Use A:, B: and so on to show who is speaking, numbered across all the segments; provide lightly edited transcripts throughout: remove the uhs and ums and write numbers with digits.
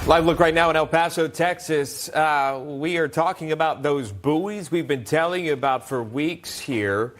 A: Live look right now in El Paso, Texas. We are talking about those buoys we've been telling you about for weeks here,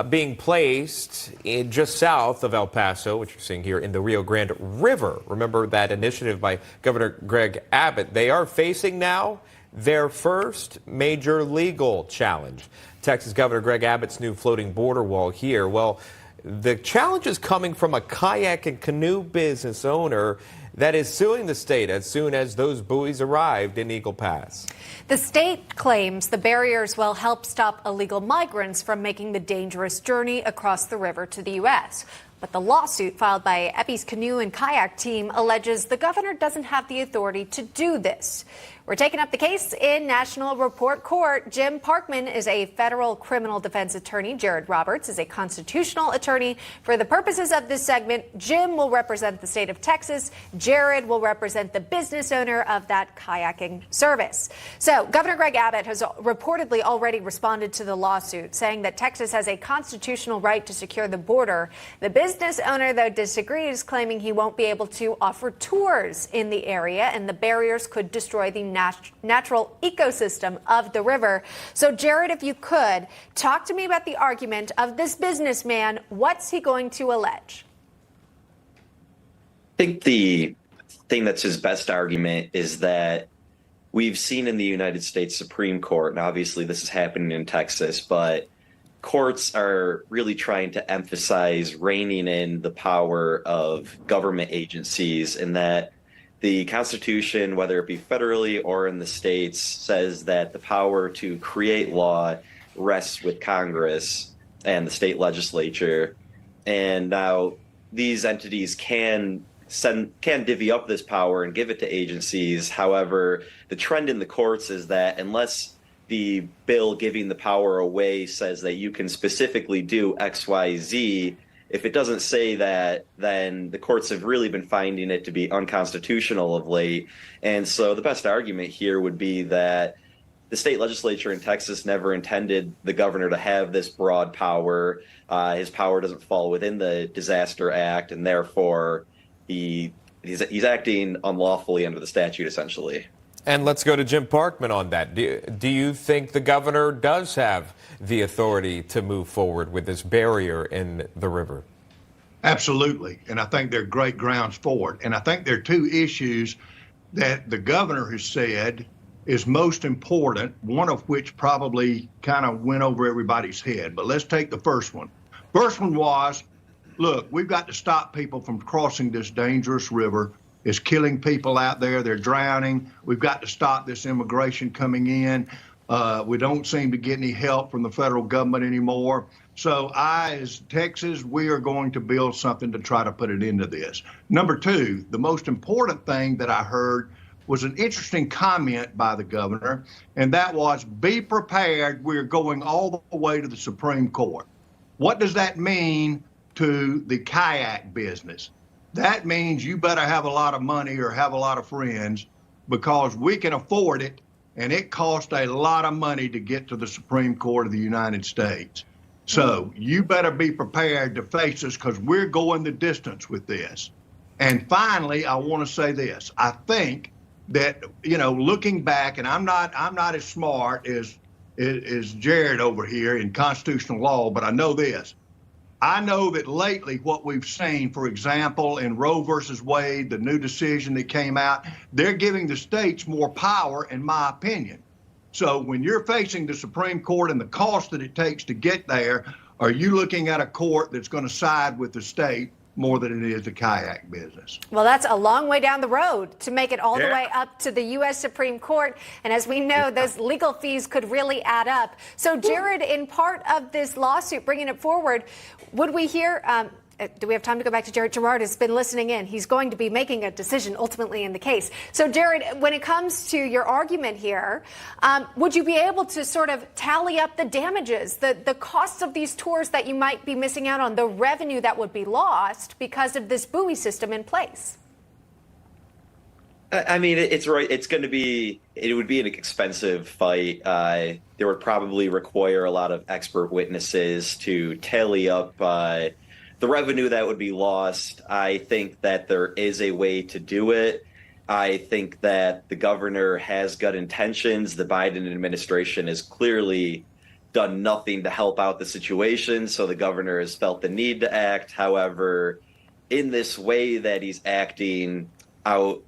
A: being placed in just south of El Paso, which you're seeing here in the Rio Grande River. Remember that initiative by Governor Greg Abbott. They are facing now their first major legal challenge. Texas Governor Greg Abbott's new floating border wall here. Well, the challenge is coming from a kayak and canoe business owner that is suing the state as soon as those buoys arrived in Eagle Pass.
B: The state claims the barriers will help stop illegal migrants from making the dangerous journey across the river to the U.S. But the lawsuit filed by Eppy's canoe and kayak team alleges the governor doesn't have the authority to do this. We're taking up the case in National Report Court. Jim Parkman is a federal criminal defense attorney. Jared Roberts is a constitutional attorney. For the purposes of this segment, Jim will represent the state of Texas. Jared will represent the business owner of that kayaking service. So Governor Greg Abbott has reportedly already responded to the lawsuit, saying that Texas has a constitutional right to secure the border. The business owner, though, disagrees, claiming he won't be able to offer tours in the area and the barriers could destroy the natural ecosystem of the river. So, Jared, if you could, talk to me about the argument of this businessman. What's he going to allege?
C: I think the thing that's his best argument is that we've seen in the United States Supreme Court, and obviously this is happening in Texas, but courts are really trying to emphasize reining in the power of government agencies, and that the Constitution, whether it be federally or in the states, says that the power to create law rests with Congress and the state legislature. And now these entities can divvy up this power and give it to agencies. However, the trend in the courts is that unless the bill giving the power away says that you can specifically do X, Y, Z, if it doesn't say that, then the courts have really been finding it to be unconstitutional of late. And so the best argument here would be that the state legislature in Texas never intended the governor to have this broad power. His power doesn't fall within the Disaster Act, and therefore he's acting unlawfully under the statute, essentially.
A: And let's go to Jim Parkman on that. Do you think the governor does have the authority to move forward with this barrier in the river?
D: Absolutely. And I think there are great grounds for it. And I think there are two issues that the governor has said is most important, one of which probably kind of went over everybody's head. But let's take the first one. First one was, look, we've got to stop people from crossing this dangerous river. It's killing people out there. They're drowning. We've got to stop this immigration coming in. We don't seem to get any help from the federal government anymore. So as Texas, we are going to build something to try to put it into this. Number two, the most important thing that I heard was an interesting comment by the governor, and that was, be prepared. We're going all the way to the Supreme Court. What does that mean to the kayak business? That means you better have a lot of money or have a lot of friends, because we can afford it, and it costs a lot of money to get to the Supreme Court of the United States. So you better be prepared to face us, because we're going the distance with this. And finally, I want to say this. I think that, looking back, and I'm not as smart as Jared over here in constitutional law, but I know this. I know that lately what we've seen, for example, in Roe versus Wade, the new decision that came out, they're giving the states more power, in my opinion. So when you're facing the Supreme Court and the cost that it takes to get there, are you looking at a court that's going to side with the state more than it is the kayak business?
B: Well, that's a long way down the road to make it all the way up to the U.S. Supreme Court. And as we know, those legal fees could really add up. So, Jared, in part of this lawsuit, bringing it forward, would we hear do we have time to go back to Jared? Gerard has been listening in. He's going to be making a decision ultimately in the case. So, Jared, when it comes to your argument here, would you be able to sort of tally up the damages, the costs of these tours that you might be missing out on, the revenue that would be lost because of this buoy system in place?
C: I mean, it's right. It would be an expensive fight. There would probably require a lot of expert witnesses to tally up the revenue that would be lost. I think that there is a way to do it. I think that the governor has good intentions. The Biden administration has clearly done nothing to help out the situation, so the governor has felt the need to act. However, in this way that he's acting out,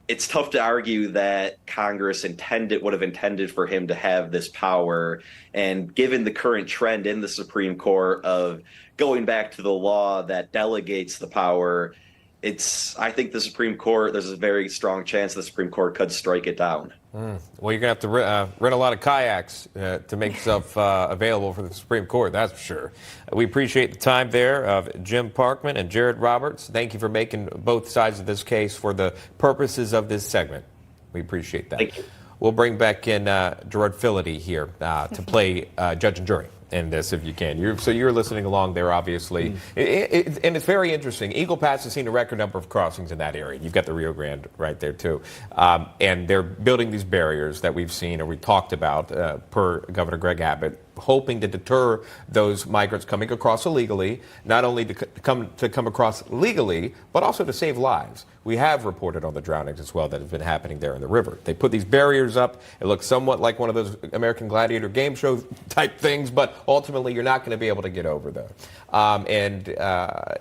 C: it's tough to argue that Congress would have intended for him to have this power. And given the current trend in the Supreme Court of going back to the law that delegates the power, I think the Supreme Court, there's a very strong chance the Supreme Court could strike it down.
A: Well, you're going to have to rent a lot of kayaks to make yourself available for the Supreme Court, that's for sure. We appreciate the time there of Jim Parkman and Jared Roberts. Thank you for making both sides of this case for the purposes of this segment. We appreciate that.
C: Thank you.
A: We'll bring back in Gerard Filitti here to play judge and jury in this, if you can. You're listening along there, obviously. And it's very interesting. Eagle Pass has seen a record number of crossings in that area. You've got the Rio Grande right there, too. And they're building these barriers that we've seen or we talked about per Governor Greg Abbott, hoping to deter those migrants coming across illegally, not only to come across legally, but also to save lives. We have reported on the drownings as well that have been happening there in the river. They put these barriers up. It looks somewhat like one of those American Gladiator game show type things, but ultimately you're not going to be able to get over there.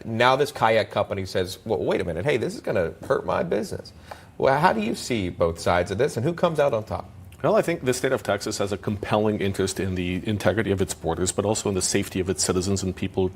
A: Now this kayak company says, well, wait a minute, hey, this is going to hurt my business. Well, how do you see both sides of this, and who comes out on top?
E: Well, I think the state of Texas has a compelling interest in the integrity of its borders, but also in the safety of its citizens and people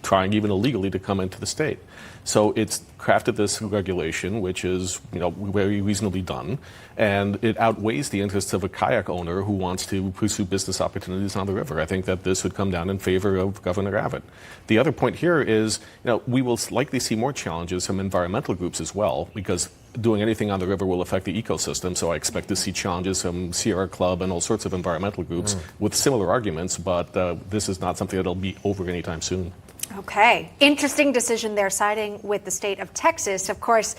E: trying even illegally to come into the state. So it's crafted this regulation, which is, very reasonably done, and it outweighs the interests of a kayak owner who wants to pursue business opportunities on the river. I think that this would come down in favor of Governor Abbott. The other point here is, we will likely see more challenges from environmental groups as well, because doing anything on the river will affect the ecosystem. So I expect to see challenges from Sierra Club and all sorts of environmental groups with similar arguments, but this is not something that'll be over anytime soon.
B: Okay. Interesting decision there, siding with the state of Texas. Of course,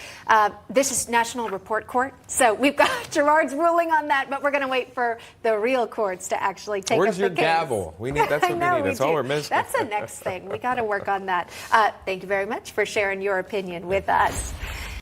B: this is National Report Court, so we've got Gerard's ruling on that, but we're going to wait for the real courts to actually take up the case.
A: Where's your gavel? That's what we need. That's all we're missing.
B: That's the next thing. We got to work on that. Thank you very much for sharing your opinion with us.